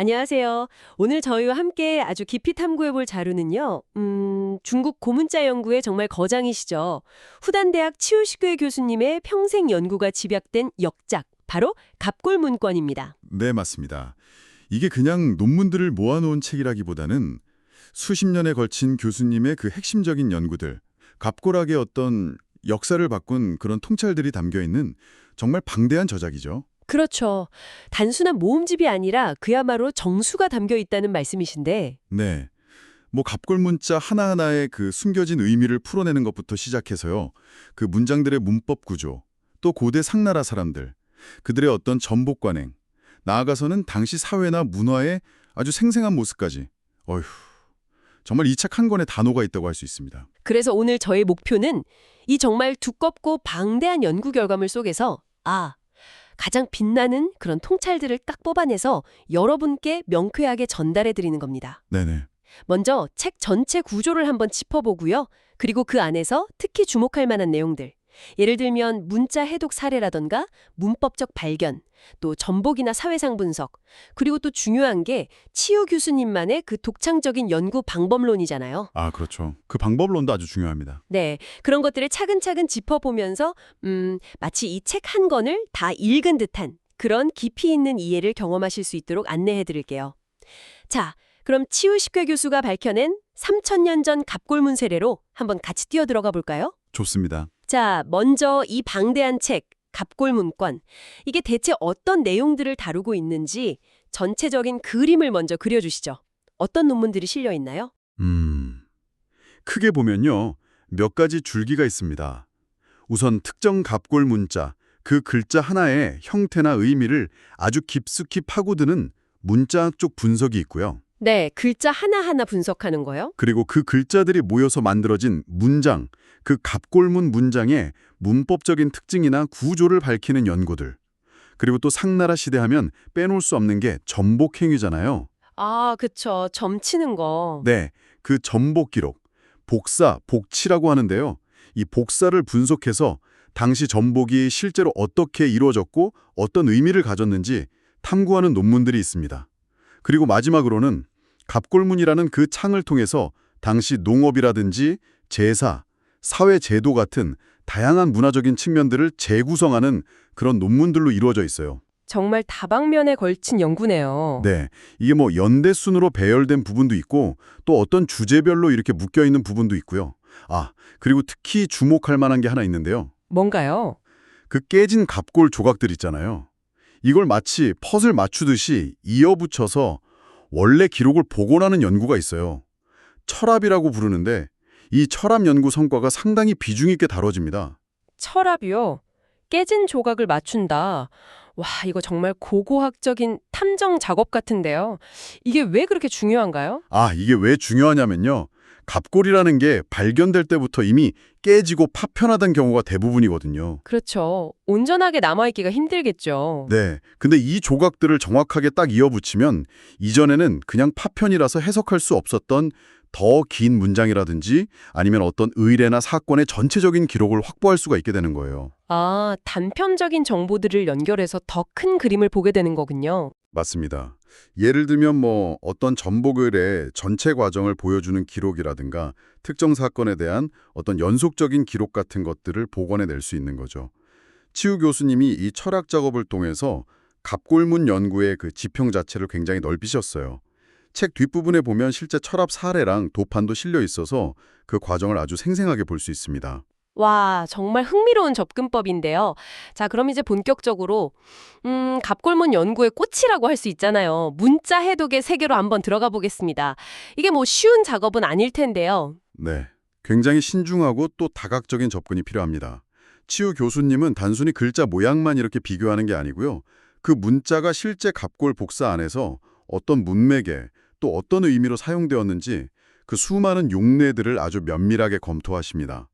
안녕하세요. 오늘 저희와 함께 아주 깊이 탐구해볼 자료는요, 중국 고문자 연구의 정말 거장이시죠. 후단대학 치우시교회 교수님의 평생 연구가 집약된 역작, 바로 갑골문권입니다. 네, 맞습니다. 이게 그냥 논문들을 모아놓은 책이라기보다는 수십 년에 걸친 교수님의 그 핵심적인 연구들, 갑골학의 어떤 역사를 바꾼 그런 통찰들이 담겨있는 정말 방대한 저작이죠. 그렇죠. 단순한 모음집이 아니라 그야말로 정수가 담겨 있다는 말씀이신데, 네. 뭐 갑골 문자 하나하나의 그 숨겨진 의미를 풀어내는 것부터 시작해서요. 그 문장들의 문법 구조, 또 고대 상나라 사람들, 그들의 어떤 전복 관행, 나아가서는 당시 사회나 문화의 아주 생생한 모습까지. 어휴, 정말 이 책 한 권에 다 녹아 있다고 할 수 있습니다. 그래서 오늘 저의 목표는 이 정말 두껍고 방대한 연구 결과물 속에서 가장 빛나는 그런 통찰들을 딱 뽑아내서 여러분께 명쾌하게 전달해 드리는 겁니다. 네네. 먼저 책 전체 구조를 한번 짚어보고요. 그리고 그 안에서 특히 주목할 만한 내용들. 예를 들면 문자 해독 사례라던가 문법적 발견, 또 전복이나 사회상 분석, 그리고 또 중요한 게 치유 교수님만의 그 독창적인 연구 방법론이잖아요. 아, 그렇죠. 그 방법론도 아주 중요합니다. 네, 그런 것들을 차근차근 짚어보면서 마치 이 책 한 권을 다 읽은 듯한 그런 깊이 있는 이해를 경험하실 수 있도록 안내해드릴게요. 자, 그럼 치우식회 교수가 밝혀낸 3000년 전 갑골문 세례로 한번 같이 뛰어들어가 볼까요? 좋습니다. 자, 먼저 이 방대한 책, 갑골문권. 이게 대체 어떤 내용들을 다루고 있는지 전체적인 그림을 먼저 그려주시죠. 어떤 논문들이 실려 있나요? 크게 보면요. 몇 가지 줄기가 있습니다. 우선 특정 갑골 문자, 그 글자 하나의 형태나 의미를 아주 깊숙이 파고드는 문자학 쪽 분석이 있고요. 네, 글자 하나하나 분석하는 거요? 그리고 그 글자들이 모여서 만들어진 문장, 그 갑골문 문장의 문법적인 특징이나 구조를 밝히는 연구들. 그리고 또 상나라 시대 하면 빼놓을 수 없는 게 전복행위잖아요. 아, 그쵸. 점치는 거. 네, 그 전복 기록, 복사, 복치라고 하는데요. 이 복사를 분석해서 당시 전복이 실제로 어떻게 이루어졌고 어떤 의미를 가졌는지 탐구하는 논문들이 있습니다. 그리고 마지막으로는 갑골문이라는 그 창을 통해서 당시 농업이라든지 제사, 사회 제도 같은 다양한 문화적인 측면들을 재구성하는 그런 논문들로 이루어져 있어요. 정말 다방면에 걸친 연구네요. 네, 이게 뭐 연대순으로 배열된 부분도 있고 또 어떤 주제별로 이렇게 묶여있는 부분도 있고요. 아, 그리고 특히 주목할 만한 게 하나 있는데요. 뭔가요? 그 깨진 갑골 조각들 있잖아요. 이걸 마치 퍼즐 맞추듯이 이어붙여서 원래 기록을 복원하는 연구가 있어요. 철압이라고 부르는데 이 철압 연구 성과가 상당히 비중 있게 다뤄집니다. 철압이요. 깨진 조각을 맞춘다. 와, 이거 정말 고고학적인 탐정 작업 같은데요. 이게 왜 그렇게 중요한가요? 아, 이게 왜 중요하냐면요. 갑골이라는 게 발견될 때부터 이미 깨지고 파편화된 경우가 대부분이거든요. 그렇죠. 온전하게 남아있기가 힘들겠죠. 네. 근데 이 조각들을 정확하게 딱 이어붙이면 이전에는 그냥 파편이라서 해석할 수 없었던 더 긴 문장이라든지 아니면 어떤 의례나 사건의 전체적인 기록을 확보할 수가 있게 되는 거예요. 아, 단편적인 정보들을 연결해서 더 큰 그림을 보게 되는 거군요. 맞습니다. 예를 들면 뭐 어떤 전복을의 전체 과정을 보여주는 기록이라든가 특정 사건에 대한 어떤 연속적인 기록 같은 것들을 복원해낼 수 있는 거죠. 치우 교수님이 이 철학 작업을 통해서 갑골문 연구의 그 지평 자체를 굉장히 넓히셨어요. 책 뒷부분에 보면 실제 철압 사례랑 도판도 실려 있어서 그 과정을 아주 생생하게 볼 수 있습니다. 와, 정말 흥미로운 접근법인데요. 자, 그럼 이제 본격적으로 갑골문 연구의 꽃이라고 할 수 있잖아요. 문자 해독의 세계로 한번 들어가 보겠습니다. 이게 뭐 쉬운 작업은 아닐 텐데요. 네, 굉장히 신중하고 또 다각적인 접근이 필요합니다. 치우 교수님은 단순히 글자 모양만 이렇게 비교하는 게 아니고요. 그 문자가 실제 갑골 복사 안에서 어떤 문맥에 또 어떤 의미로 사용되었는지 그 수많은 용례들을 아주 면밀하게 검토하십니다.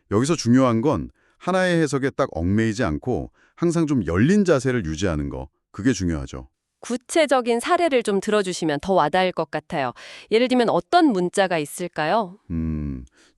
여기서 중요한 건 하나의 해석에 딱 얽매이지 않고 항상 좀 열린 자세를 유지하는 거, 그게 중요하죠. 구체적인 사례를 좀 들어주시면 더 와닿을 것 같아요. 예를 들면 어떤 문자가 있을까요?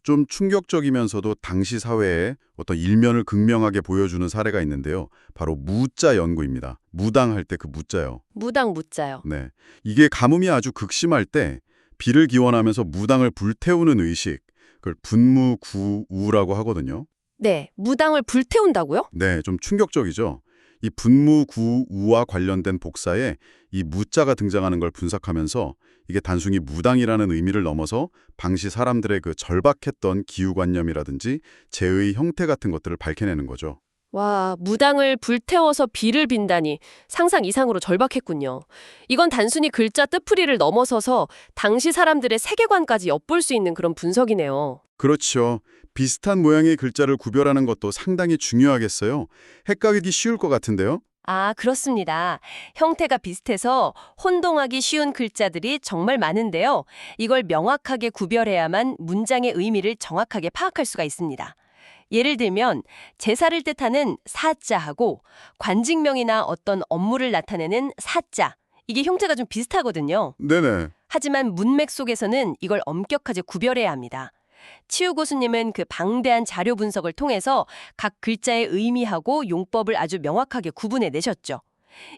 좀 충격적이면서도 당시 사회의 어떤 일면을 극명하게 보여주는 사례가 있는데요. 바로 무자 연구입니다. 무당할 때 그 무자요. 무당 무자요. 네. 이게 가뭄이 아주 극심할 때 비를 기원하면서 무당을 불태우는 의식, 그걸 분무구우라고 하거든요. 네, 무당을 불태운다고요? 네, 좀 충격적이죠. 이 분무구우와 관련된 복사에 이 무자가 등장하는 걸 분석하면서 이게 단순히 무당이라는 의미를 넘어서 당시 사람들의 그 절박했던 기후관념이라든지 제의 형태 같은 것들을 밝혀내는 거죠. 와, 무당을 불태워서 비를 빈다니 상상 이상으로 절박했군요. 이건 단순히 글자 뜻풀이를 넘어서서 당시 사람들의 세계관까지 엿볼 수 있는 그런 분석이네요. 그렇죠. 비슷한 모양의 글자를 구별하는 것도 상당히 중요하겠어요. 헷갈리기 쉬울 것 같은데요. 아, 그렇습니다. 형태가 비슷해서 혼동하기 쉬운 글자들이 정말 많은데요. 이걸 명확하게 구별해야만 문장의 의미를 정확하게 파악할 수가 있습니다. 예를 들면 제사를 뜻하는 사자하고 관직명이나 어떤 업무를 나타내는 사자, 이게 형태가 좀 비슷하거든요. 네네. 하지만 문맥 속에서는 이걸 엄격하게 구별해야 합니다. 치우 교수님은 그 방대한 자료 분석을 통해서 각 글자의 의미하고 용법을 아주 명확하게 구분해 내셨죠.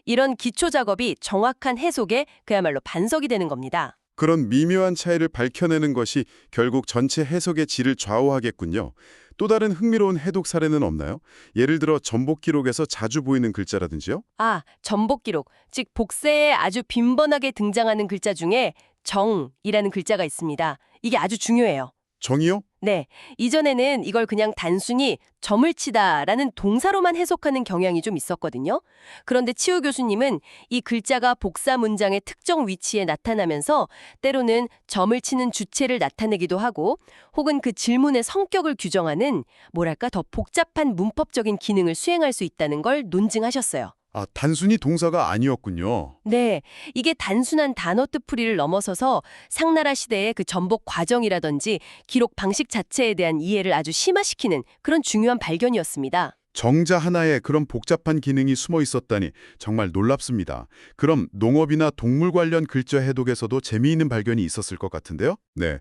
이런 기초 작업이 정확한 해석에 그야말로 반석이 되는 겁니다. 그런 미묘한 차이를 밝혀내는 것이 결국 전체 해석의 질을 좌우하겠군요. 또 다른 흥미로운 해독 사례는 없나요? 예를 들어 전복 기록에서 자주 보이는 글자라든지요? 아, 전복 기록, 즉 복세에 아주 빈번하게 등장하는 글자 중에 정이라는 글자가 있습니다. 이게 아주 중요해요. 정이요? 네, 이전에는 이걸 그냥 단순히 점을 치다라는 동사로만 해석하는 경향이 좀 있었거든요. 그런데 치우 교수님은 이 글자가 복사 문장의 특정 위치에 나타나면서 때로는 점을 치는 주체를 나타내기도 하고 혹은 그 질문의 성격을 규정하는 뭐랄까 더 복잡한 문법적인 기능을 수행할 수 있다는 걸 논증하셨어요. 아, 단순히 동사가 아니었군요. 네, 이게 단순한 단어 뜻풀이를 넘어서서 상나라 시대의 그 전복 과정이라든지 기록 방식 자체에 대한 이해를 아주 심화시키는 그런 중요한 발견이었습니다. 정자 하나에 그런 복잡한 기능이 숨어 있었다니 정말 놀랍습니다. 그럼 농업이나 동물 관련 글자 해독에서도 재미있는 발견이 있었을 것 같은데요? 네,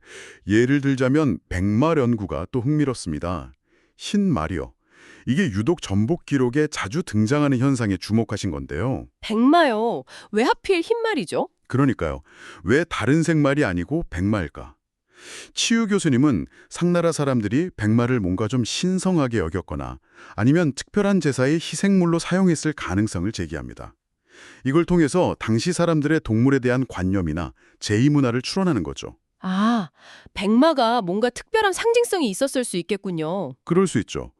예를 들자면 백마련구가 또 흥미롭습니다. 흰말이요. 이게 유독 전복 기록에 자주 등장하는 현상에 주목하신 건데요. 백마요. 왜 하필 흰말이죠? 그러니까요. 왜 다른 색말이 아니고 백마일까? 치유 교수님은 상나라 사람들이 백마를 뭔가 좀 신성하게 여겼거나 아니면 특별한 제사의 희생물로 사용했을 가능성을 제기합니다. 이걸 통해서 당시 사람들의 동물에 대한 관념이나 제의 문화를 추론하는 거죠. 아, 백마가 뭔가 특별한 상징성이 있었을 수 있겠군요. 그럴 수 있죠.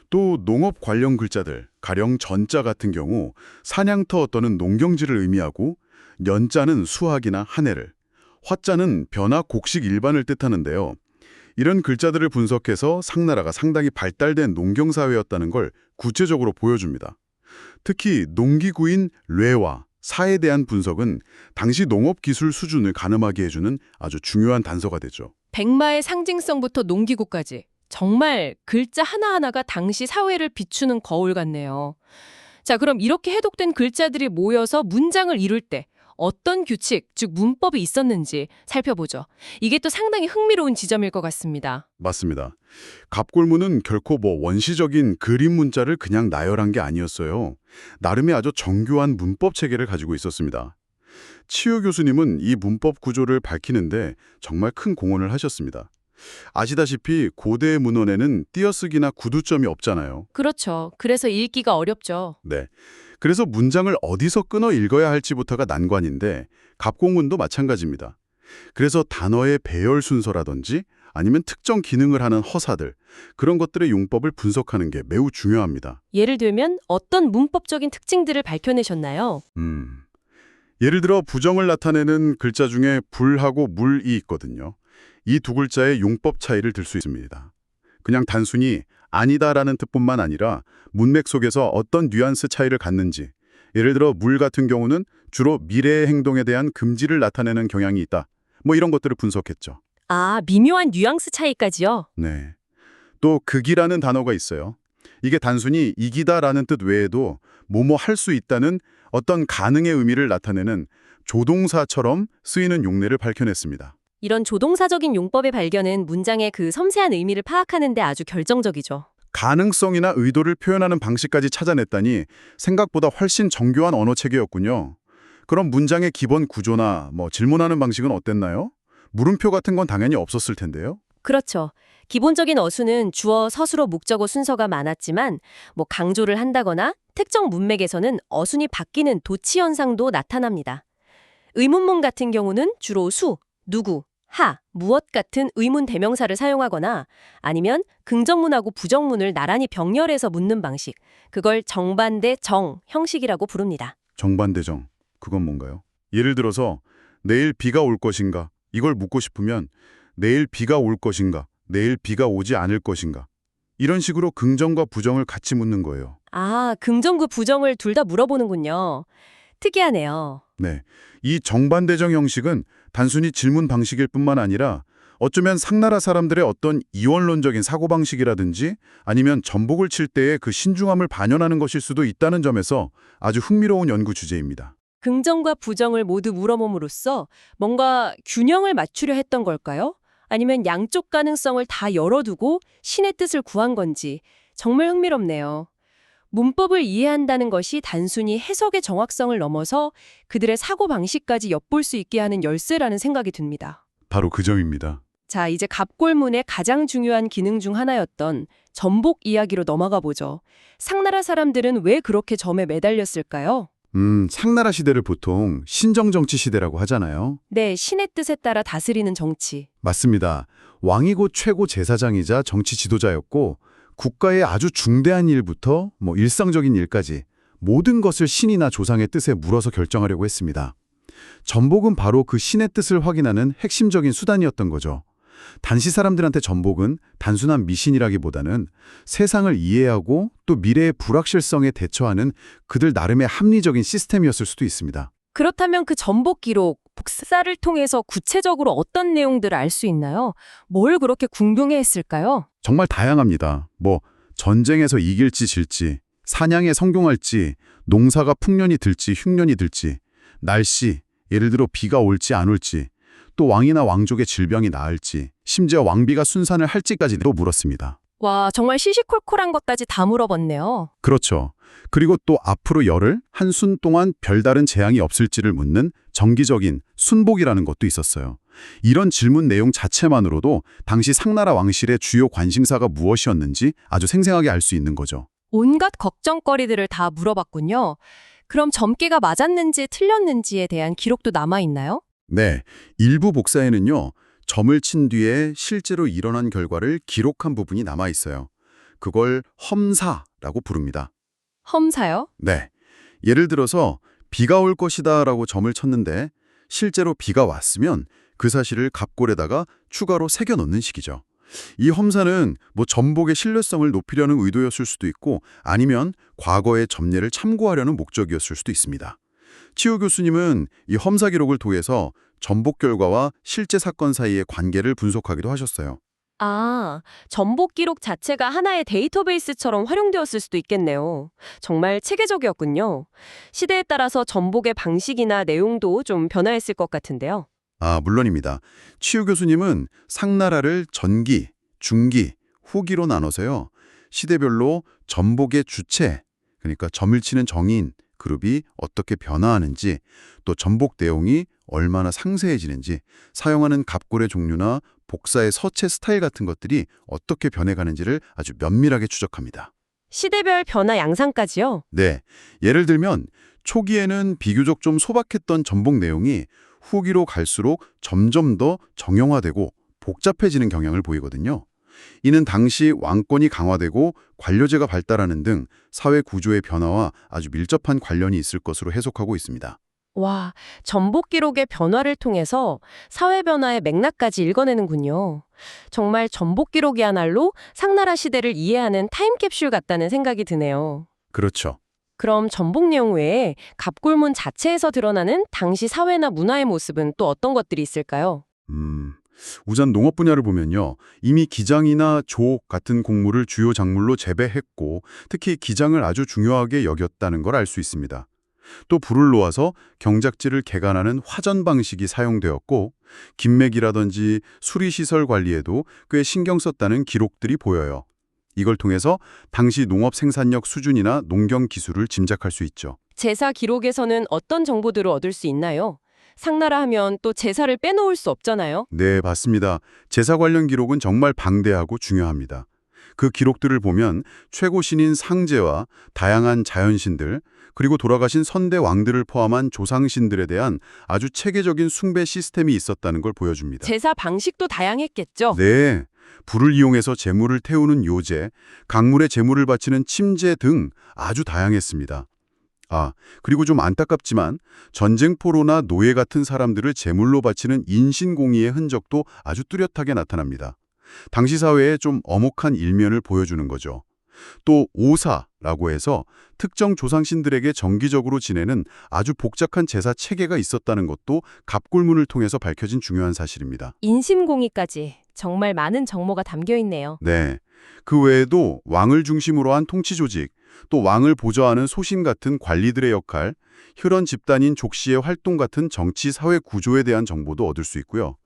또 농업 관련 글자들, 가령 전자 같은 경우 사냥터 또는 농경지를 의미하고 연자는 수확이나 한 해를, 화자는 변화 곡식 일반을 뜻하는데요. 이런 글자들을 분석해서 상나라가 상당히 발달된 농경사회였다는 걸 구체적으로 보여줍니다. 특히 농기구인 뇌와 사에 대한 분석은 당시 농업기술 수준을 가늠하게 해주는 아주 중요한 단서가 되죠. 백마의 상징성부터 농기구까지. 정말 글자 하나하나가 당시 사회를 비추는 거울 같네요. 자, 그럼 이렇게 해독된 글자들이 모여서 문장을 이룰 때 어떤 규칙, 즉 문법이 있었는지 살펴보죠. 이게 또 상당히 흥미로운 지점일 것 같습니다. 맞습니다. 갑골문은 결코 원시적인 그림 문자를 그냥 나열한 게 아니었어요. 나름의 아주 정교한 문법 체계를 가지고 있었습니다. 치유 교수님은 이 문법 구조를 밝히는데 정말 큰 공헌을 하셨습니다. 아시다시피 고대 문헌에는 띄어쓰기나 구두점이 없잖아요. 그렇죠. 그래서 읽기가 어렵죠. 네. 그래서 문장을 어디서 끊어 읽어야 할지부터가 난관인데 갑공문도 마찬가지입니다. 그래서 단어의 배열 순서라든지 아니면 특정 기능을 하는 허사들, 그런 것들의 용법을 분석하는 게 매우 중요합니다. 예를 들면 어떤 문법적인 특징들을 밝혀내셨나요? 예를 들어 부정을 나타내는 글자 중에 불하고 물이 있거든요. 이 두 글자의 용법 차이를 들 수 있습니다. 그냥 단순히 아니다라는 뜻뿐만 아니라 문맥 속에서 어떤 뉘앙스 차이를 갖는지, 예를 들어 물 같은 경우는 주로 미래의 행동에 대한 금지를 나타내는 경향이 있다. 이런 것들을 분석했죠. 아, 미묘한 뉘앙스 차이까지요? 네. 또 극이라는 단어가 있어요. 이게 단순히 이기다라는 뜻 외에도 뭐뭐 할 수 있다는 어떤 가능의 의미를 나타내는 조동사처럼 쓰이는 용례를 밝혀냈습니다. 이런 조동사적인 용법의 발견은 문장의 그 섬세한 의미를 파악하는 데 아주 결정적이죠. 가능성이나 의도를 표현하는 방식까지 찾아냈다니 생각보다 훨씬 정교한 언어체계였군요. 그럼 문장의 기본 구조나 질문하는 방식은 어땠나요? 물음표 같은 건 당연히 없었을 텐데요. 그렇죠. 기본적인 어수는 주어, 서술어, 목적어 순서가 많았지만 강조를 한다거나 특정 문맥에서는 어순이 바뀌는 도치 현상도 나타납니다. 의문문 같은 경우는 주로 수, 누구, 하, 무엇 같은 의문 대명사를 사용하거나 아니면 긍정문하고 부정문을 나란히 병렬해서 묻는 방식, 그걸 정반대 정 형식이라고 부릅니다. 정반대정. 그건 뭔가요? 예를 들어서 내일 비가 올 것인가? 이걸 묻고 싶으면 내일 비가 올 것인가? 내일 비가 오지 않을 것인가? 이런 식으로 긍정과 부정을 같이 묻는 거예요. 아, 긍정과 부정을 둘 다 물어보는군요. 특이하네요. 네. 이 정반대정 형식은 단순히 질문 방식일 뿐만 아니라 어쩌면 상나라 사람들의 어떤 이원론적인 사고방식이라든지 아니면 전복을 칠 때의 그 신중함을 반영하는 것일 수도 있다는 점에서 아주 흥미로운 연구 주제입니다. 긍정과 부정을 모두 물어봄으로써 뭔가 균형을 맞추려 했던 걸까요? 아니면 양쪽 가능성을 다 열어두고 신의 뜻을 구한 건지 정말 흥미롭네요. 문법을 이해한다는 것이 단순히 해석의 정확성을 넘어서 그들의 사고방식까지 엿볼 수 있게 하는 열쇠라는 생각이 듭니다. 바로 그 점입니다. 자, 이제 갑골문의 가장 중요한 기능 중 하나였던 전복 이야기로 넘어가 보죠. 상나라 사람들은 왜 그렇게 점에 매달렸을까요? 상나라 시대를 보통 신정정치 시대라고 하잖아요. 네, 신의 뜻에 따라 다스리는 정치. 맞습니다. 왕이 곧 최고 제사장이자 정치 지도자였고 국가의 아주 중대한 일부터 일상적인 일까지 모든 것을 신이나 조상의 뜻에 물어서 결정하려고 했습니다. 전복은 바로 그 신의 뜻을 확인하는 핵심적인 수단이었던 거죠. 단시 사람들한테 전복은 단순한 미신이라기보다는 세상을 이해하고 또 미래의 불확실성에 대처하는 그들 나름의 합리적인 시스템이었을 수도 있습니다. 그렇다면 그 전복 기록, 복사를 통해서 구체적으로 어떤 내용들을 알 수 있나요? 뭘 그렇게 궁금해했을까요? 정말 다양합니다. 전쟁에서 이길지 질지, 사냥에 성공할지, 농사가 풍년이 들지 흉년이 들지, 날씨, 예를 들어 비가 올지 안 올지, 또 왕이나 왕족의 질병이 나을지, 심지어 왕비가 순산을 할지까지도 물었습니다. 와, 정말 시시콜콜한 것까지 다 물어봤네요. 그렇죠. 그리고 또 앞으로 열흘, 한순 동안 별다른 재앙이 없을지를 묻는 정기적인 순복이라는 것도 있었어요. 이런 질문 내용 자체만으로도 당시 상나라 왕실의 주요 관심사가 무엇이었는지 아주 생생하게 알 수 있는 거죠. 온갖 걱정거리들을 다 물어봤군요. 그럼 점괘가 맞았는지 틀렸는지에 대한 기록도 남아있나요? 네, 일부 복사에는요. 점을 친 뒤에 실제로 일어난 결과를 기록한 부분이 남아 있어요. 그걸 험사라고 부릅니다. 험사요? 네, 예를 들어서 비가 올 것이다 라고 점을 쳤는데 실제로 비가 왔으면 그 사실을 갑골에다가 추가로 새겨 넣는 식이죠. 이 험사는 전복의 신뢰성을 높이려는 의도였을 수도 있고 아니면 과거의 점례를 참고하려는 목적이었을 수도 있습니다. 치우 교수님은 이 험사 기록을 통해서 전복 결과와 실제 사건 사이의 관계를 분석하기도 하셨어요. 아, 전복 기록 자체가 하나의 데이터베이스처럼 활용되었을 수도 있겠네요. 정말 체계적이었군요. 시대에 따라서 전복의 방식이나 내용도 좀 변화했을 것 같은데요. 물론입니다. 치우 교수님은 상나라를 전기, 중기, 후기로 나눠서요. 시대별로 전복의 주체, 그러니까 점을 치는 정인, 그룹이 어떻게 변화하는지, 또 전복 내용이 얼마나 상세해지는지, 사용하는 갑골의 종류나 복사의 서체 스타일 같은 것들이 어떻게 변해가는지를 아주 면밀하게 추적합니다. 시대별 변화 양상까지요? 네, 예를 들면 초기에는 비교적 좀 소박했던 전복 내용이 후기로 갈수록 점점 더 정형화되고 복잡해지는 경향을 보이거든요. 이는 당시 왕권이 강화되고 관료제가 발달하는 등 사회 구조의 변화와 아주 밀접한 관련이 있을 것으로 해석하고 있습니다. 와, 전복 기록의 변화를 통해서 사회 변화의 맥락까지 읽어내는군요. 정말 전복 기록이야말로 상나라 시대를 이해하는 타임캡슐 같다는 생각이 드네요. 그렇죠. 그럼 전복 내용 외에 갑골문 자체에서 드러나는 당시 사회나 문화의 모습은 또 어떤 것들이 있을까요? 우선 농업 분야를 보면요. 이미 기장이나 조 같은 곡물을 주요 작물로 재배했고 특히 기장을 아주 중요하게 여겼다는 걸 알 수 있습니다. 또 불을 놓아서 경작지를 개간하는 화전 방식이 사용되었고 김맥이라든지 수리시설 관리에도 꽤 신경 썼다는 기록들이 보여요. 이걸 통해서 당시 농업 생산력 수준이나 농경 기술을 짐작할 수 있죠. 제사 기록에서는 어떤 정보들을 얻을 수 있나요? 상나라 하면 또 제사를 빼놓을 수 없잖아요. 네, 맞습니다. 제사 관련 기록은 정말 방대하고 중요합니다. 그 기록들을 보면 최고 신인 상제와 다양한 자연신들, 그리고 돌아가신 선대 왕들을 포함한 조상신들에 대한 아주 체계적인 숭배 시스템이 있었다는 걸 보여줍니다. 제사 방식도 다양했겠죠? 네, 불을 이용해서 제물을 태우는 요제, 강물에 제물을 바치는 침제 등 아주 다양했습니다. 그리고 좀 안타깝지만 전쟁포로나 노예 같은 사람들을 제물로 바치는 인신공의의 흔적도 아주 뚜렷하게 나타납니다. 당시 사회의 좀 엄혹한 일면을 보여주는 거죠. 또 오사라고 해서 특정 조상신들에게 정기적으로 지내는 아주 복잡한 제사 체계가 있었다는 것도 갑골문을 통해서 밝혀진 중요한 사실입니다. 인심공의까지 정말 많은 정보가 담겨 있네요. 네. 그 외에도 왕을 중심으로 한 통치 조직, 또 왕을 보좌하는 소신 같은 관리들의 역할, 혈연 집단인 족씨의 활동 같은 정치 사회 구조에 대한 정보도 얻을 수 있고요.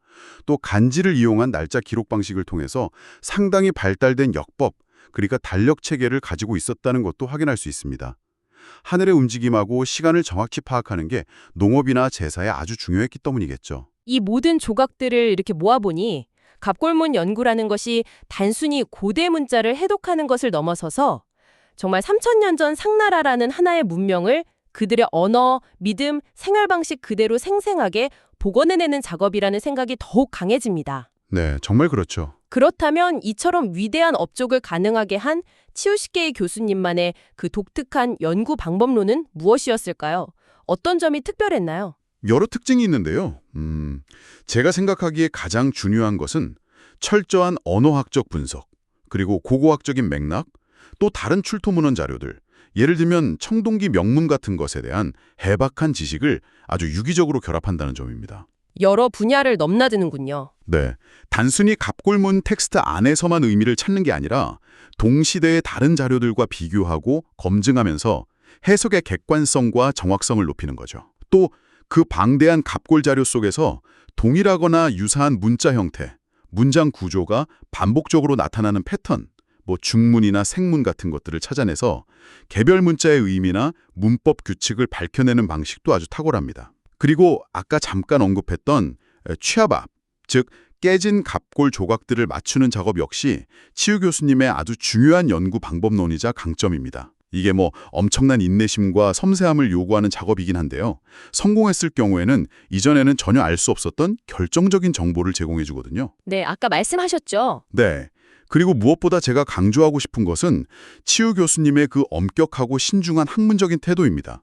또 간지를 이용한 날짜 기록 방식을 통해서 상당히 발달된 역법, 그러니까 달력 체계를 가지고 있었다는 것도 확인할 수 있습니다. 하늘의 움직임하고 시간을 정확히 파악하는 게 농업이나 제사에 아주 중요했기 때문이겠죠. 이 모든 조각들을 이렇게 모아보니 갑골문 연구라는 것이 단순히 고대 문자를 해독하는 것을 넘어서서 정말 3000년 전 상나라라는 하나의 문명을 그들의 언어, 믿음, 생활 방식 그대로 생생하게 복원해내는 작업이라는 생각이 더욱 강해집니다. 네, 정말 그렇죠. 그렇다면 이처럼 위대한 업적을 가능하게 한 치우시게이 교수님만의 그 독특한 연구 방법론은 무엇이었을까요? 어떤 점이 특별했나요? 여러 특징이 있는데요. 제가 생각하기에 가장 중요한 것은 철저한 언어학적 분석, 그리고 고고학적인 맥락, 또 다른 출토문헌 자료들, 예를 들면 청동기 명문 같은 것에 대한 해박한 지식을 아주 유기적으로 결합한다는 점입니다. 여러 분야를 넘나드는군요. 네, 단순히 갑골문 텍스트 안에서만 의미를 찾는 게 아니라 동시대의 다른 자료들과 비교하고 검증하면서 해석의 객관성과 정확성을 높이는 거죠. 또 그 방대한 갑골 자료 속에서 동일하거나 유사한 문자 형태, 문장 구조가 반복적으로 나타나는 패턴, 중문이나 생문 같은 것들을 찾아내서 개별 문자의 의미나 문법 규칙을 밝혀내는 방식도 아주 탁월합니다. 그리고 아까 잠깐 언급했던 취합압, 즉 깨진 갑골 조각들을 맞추는 작업 역시 치유 교수님의 아주 중요한 연구 방법론이자 강점입니다. 이게 엄청난 인내심과 섬세함을 요구하는 작업이긴 한데요. 성공했을 경우에는 이전에는 전혀 알 수 없었던 결정적인 정보를 제공해 주거든요. 네, 아까 말씀하셨죠. 네. 그리고 무엇보다 제가 강조하고 싶은 것은 치유 교수님의 그 엄격하고 신중한 학문적인 태도입니다.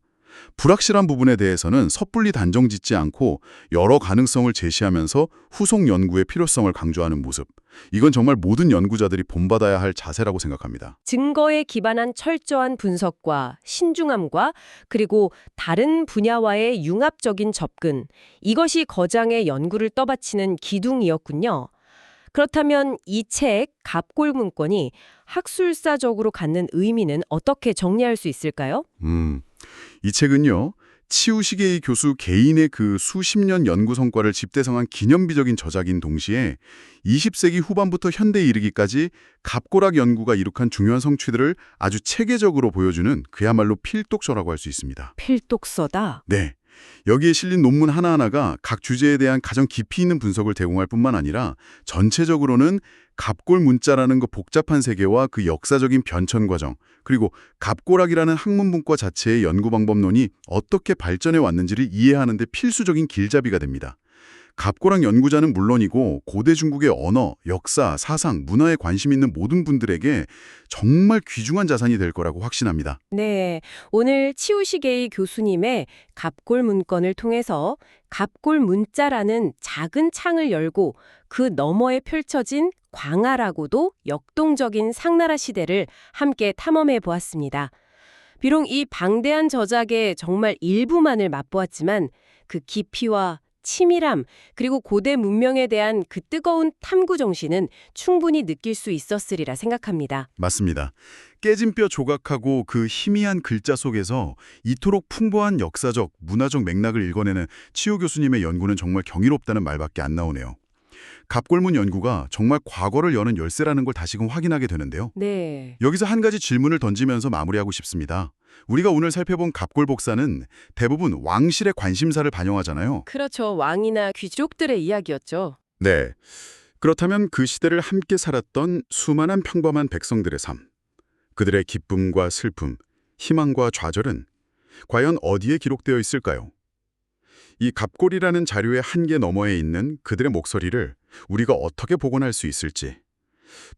불확실한 부분에 대해서는 섣불리 단정짓지 않고 여러 가능성을 제시하면서 후속 연구의 필요성을 강조하는 모습. 이건 정말 모든 연구자들이 본받아야 할 자세라고 생각합니다. 증거에 기반한 철저한 분석과 신중함과 그리고 다른 분야와의 융합적인 접근, 이것이 거장의 연구를 떠받치는 기둥이었군요. 그렇다면 이 책 갑골 문건이 학술사적으로 갖는 의미는 어떻게 정리할 수 있을까요? 이 책은요, 치우시게이 교수 개인의 그 수십 년 연구 성과를 집대성한 기념비적인 저작인 동시에 20세기 후반부터 현대에 이르기까지 갑골학 연구가 이룩한 중요한 성취들을 아주 체계적으로 보여주는 그야말로 필독서라고 할 수 있습니다. 필독서다. 네. 여기에 실린 논문 하나하나가 각 주제에 대한 가장 깊이 있는 분석을 제공할 뿐만 아니라 전체적으로는 갑골 문자라는 그 복잡한 세계와 그 역사적인 변천 과정, 그리고 갑골학이라는 학문 분과 자체의 연구 방법론이 어떻게 발전해 왔는지를 이해하는 데 필수적인 길잡이가 됩니다. 갑골학 연구자는 물론이고 고대 중국의 언어, 역사, 사상, 문화에 관심 있는 모든 분들에게 정말 귀중한 자산이 될 거라고 확신합니다. 네, 오늘 치우시게이 교수님의 갑골 문건을 통해서 갑골 문자라는 작은 창을 열고 그 너머에 펼쳐진 광활하고도 역동적인 상나라 시대를 함께 탐험해 보았습니다. 비록 이 방대한 저작의 정말 일부만을 맛보았지만 그 깊이와 치밀함, 그리고 고대 문명에 대한 그 뜨거운 탐구 정신은 충분히 느낄 수 있었으리라 생각합니다. 맞습니다. 깨진 뼈 조각하고 그 희미한 글자 속에서 이토록 풍부한 역사적, 문화적 맥락을 읽어내는 치호 교수님의 연구는 정말 경이롭다는 말밖에 안 나오네요. 갑골문 연구가 정말 과거를 여는 열쇠라는 걸 다시금 확인하게 되는데요. 네. 여기서 한 가지 질문을 던지면서 마무리하고 싶습니다. 우리가 오늘 살펴본 갑골복사는 대부분 왕실의 관심사를 반영하잖아요. 그렇죠. 왕이나 귀족들의 이야기였죠. 네. 그렇다면 그 시대를 함께 살았던 수많은 평범한 백성들의 삶, 그들의 기쁨과 슬픔, 희망과 좌절은 과연 어디에 기록되어 있을까요? 이 갑골이라는 자료의 한계 너머에 있는 그들의 목소리를 우리가 어떻게 복원할 수 있을지,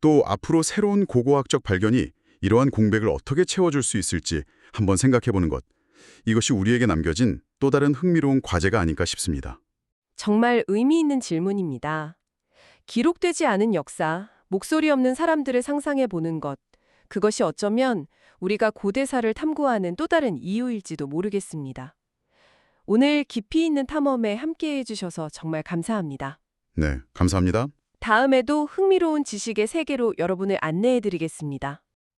또 앞으로 새로운 고고학적 발견이 이러한 공백을 어떻게 채워줄 수 있을지 한번 생각해보는 것, 이것이 우리에게 남겨진 또 다른 흥미로운 과제가 아닐까 싶습니다. 정말 의미 있는 질문입니다. 기록되지 않은 역사, 목소리 없는 사람들을 상상해 보는 것, 그것이 어쩌면 우리가 고대사를 탐구하는 또 다른 이유일지도 모르겠습니다. 오늘 깊이 있는 탐험에 함께해 주셔서 정말 감사합니다. 네, 감사합니다. 다음에도 흥미로운 지식의 세계로 여러분을 안내해 드리겠습니다.